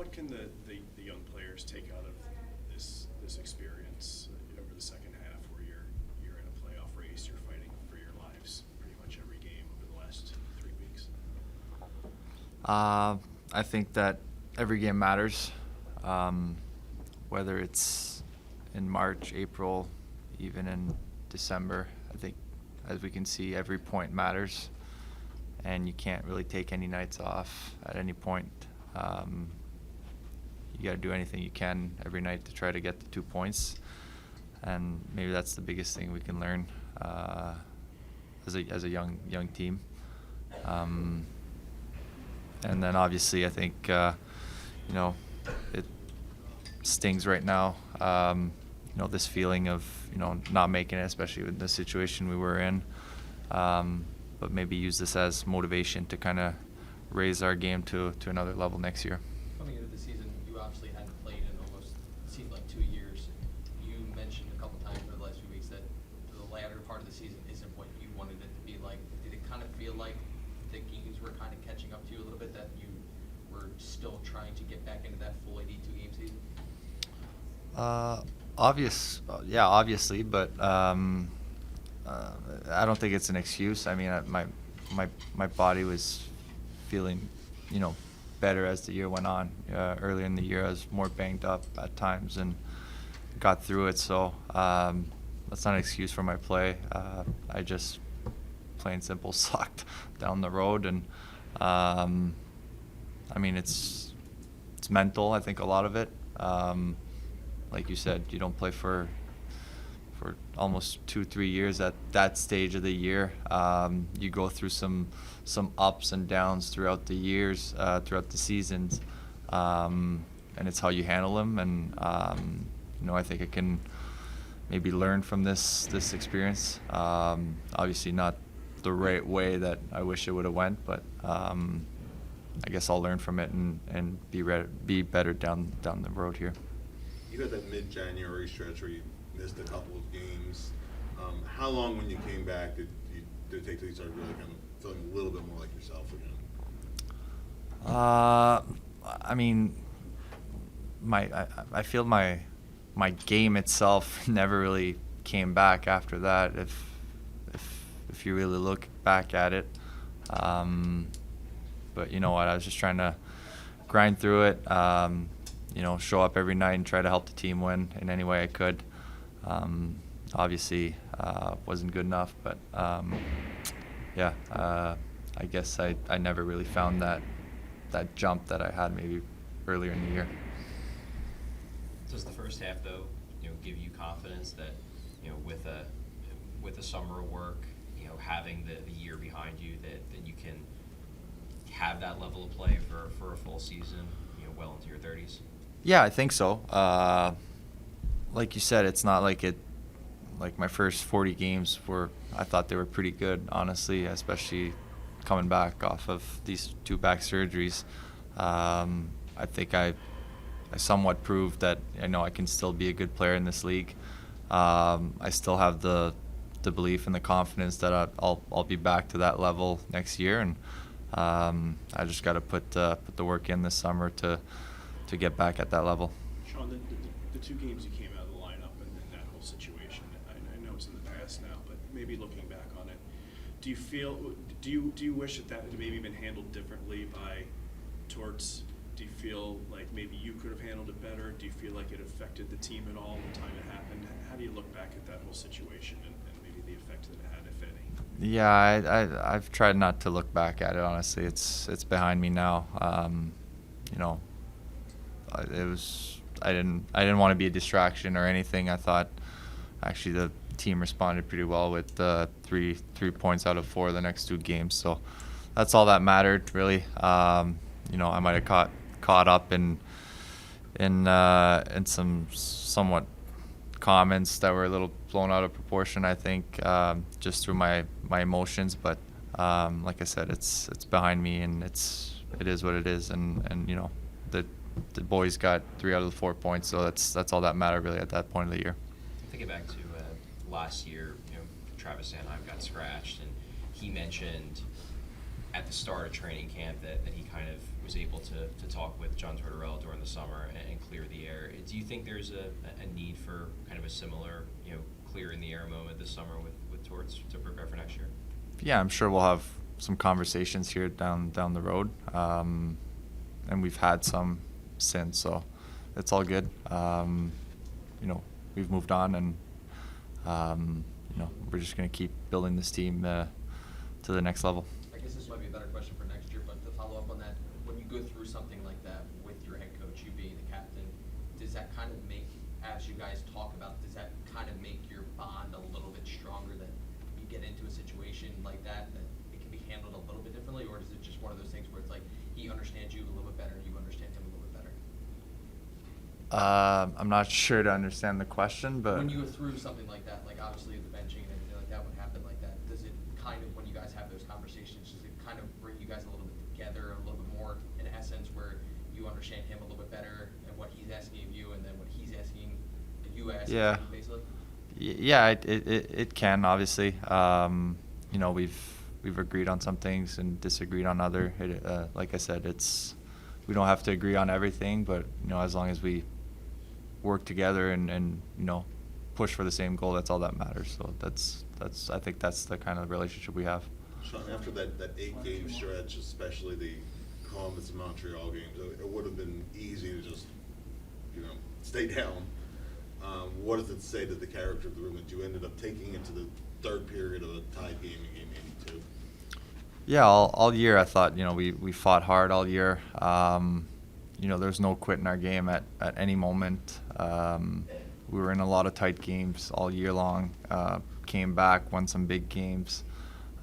What can the young players take out of this experience over the second half, where you're in a playoff race, you're fighting for your lives pretty much every game over the last 3 weeks? I think that every game matters, whether it's in March, April, even in December. I think, as we can see, every point matters, and you can't really take any nights off at any point. You got to do anything you can every night to try to get the 2 points, and maybe that's the biggest thing we can learn as a young team. And then obviously I think it stings right now. This feeling of not making it, especially with the situation we were in. But maybe use this as motivation to kind of raise our game to another level next year. Coming into the season, you obviously hadn't played in almost, it seemed like 2 years. You mentioned a couple times over the last few weeks that the latter part of the season isn't what you wanted it to be like. Did it kind of feel like the games were kind of catching up to you a little bit, that you were still trying to get back into that full 82-game season? Obviously, but I don't think it's an excuse. I mean, my body was feeling, better as the year went on. Earlier in the year, I was more banged up at times and got through it. So that's not an excuse for my play. I just, plain simple, sucked down the road, and I mean, it's mental. I think a lot of it. Like you said, you don't play for almost 2-3 years at that stage of the year. You go through some ups and downs throughout the years, throughout the seasons, and it's how you handle them. And I think I can maybe learn from this experience. Obviously not the right way that I wish it would have went, but I guess I'll learn from it and be better down the road here. You had that mid-January stretch where you missed a couple of games. How long, when you came back, did it take till you started really kind of feeling a little bit more like yourself again? I mean, I feel my game itself never really came back after that. If you really look back at it, but you know what? I was just trying to grind through it. Show up every night and try to help the team win in any way I could. Obviously, wasn't good enough, but I guess I never really found that jump that I had maybe earlier in the year. Does the first half, though, give you confidence that, with the summer of work, having the year behind you, that you can have that level of play for a full season, well into your 30s? Yeah, I think so. Like you said, it's not like my first 40 games I thought they were pretty good, honestly, especially coming back off of these 2 back surgeries. I think I somewhat proved that I can still be a good player in this league. I still have the belief and the confidence that I'll be back to that level next year, and I just got to put the work in this summer to get back at that level. Sean, the 2 games you came out of the lineup and that whole situation, I know it's in the past now, but maybe looking back on it, do you wish that had maybe been handled differently by Torts? Do you feel like maybe you could have handled it better? Do you feel like it affected the team at all the time it happened? How do you look back at that whole situation and maybe the effect that it had, if any? Yeah, I've tried not to look back at it, honestly. It's behind me now. I didn't want to be a distraction or anything. I thought actually the team responded pretty well with 3 points out of 4 the next 2 games. So that's all that mattered, really. I might have caught up in some somewhat comments that were a little blown out of proportion, I think, just through my emotions. But like I said, it's behind me, and it is what it is. And the boys got 3 out of the 4 points, so that's all that mattered really at that point of the year. Thinking back to last year, Travis Sanheim got scratched, and he mentioned at the start of training camp that he kind of was able to talk with John Tortorella during the summer and clear the air. Do you think there's a need for kind of a similar, clear in the air moment this summer with Torts to prepare for next year? Yeah, I'm sure we'll have some conversations here down the road, and we've had some since, so it's all good. We've moved on, and we're just going to keep building this team to the next level. I guess this might be a better question for next year, but to follow up on that, when you go through something like that with your head coach, you being the captain, does that kind of make, as you guys talk about, does that kind of make your bond a little bit stronger, that you get into a situation like that it can be handled a little bit differently, or is it just one of those things where it's like he understands you a little bit better and you understand him a little bit better? I'm not sure to understand the question, but When you go through something like that, like obviously the benching and everything like that would happen like that, does it kind of, when you guys have those conversations, does it kind of bring you guys a little bit together, a little bit more in essence, where you understand him a little bit better and what he's asking of you and then what he's asking, you asking Yeah. him, basically? Yeah, it can, obviously. We've agreed on some things and disagreed on other. Like I said, we don't have to agree on everything, but as long as we work together and push for the same goal, that's all that matters. So I think that's the kind of relationship we have. Sean, after that 8-game stretch, especially the Columbus and Montreal games, it would have been easy to just, stay down. What does it say to the character of the room that you ended up taking it to the third period of a tied game in game 82? Yeah, all year I thought we fought hard all year. There's no quit in our game at any moment. We were in a lot of tight games all year long. Came back, won some big games.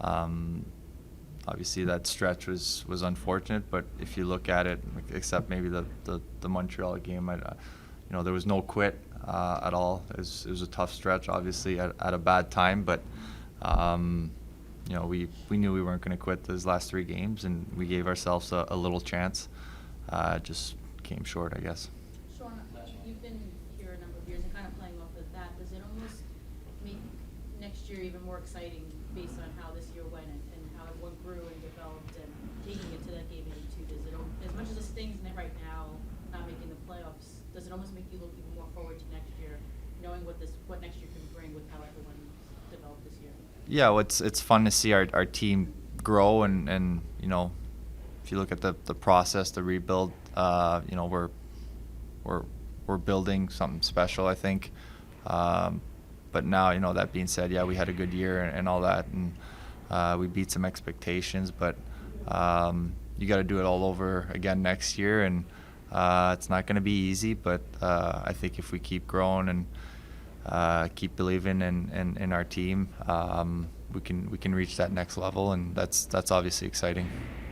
Obviously that stretch was unfortunate, but if you look at it, except maybe the Montreal game, there was no quit at all. It was a tough stretch, obviously at a bad time, but we knew we weren't going to quit those last 3 games, and we gave ourselves a little chance. Just came short, I guess. Sean, you've been here a number of years, and kind of playing off of that, does it almost make next year even more exciting based on how this year went and how everyone grew and developed and taking it to that game 82? Does it, as much as it stings in it right now, not making the playoffs, does it almost make you look even more forward to next year, knowing what next year can bring with how everyone developed this year? Yeah, well, it's fun to see our team grow, and if you look at the process, the rebuild, we're building something special, I think. But now, that being said, yeah, we had a good year and all that, and we beat some expectations, but you got to do it all over again next year, and it's not going to be easy, but I think if we keep growing and keep believing in our team, we can reach that next level, and that's obviously exciting.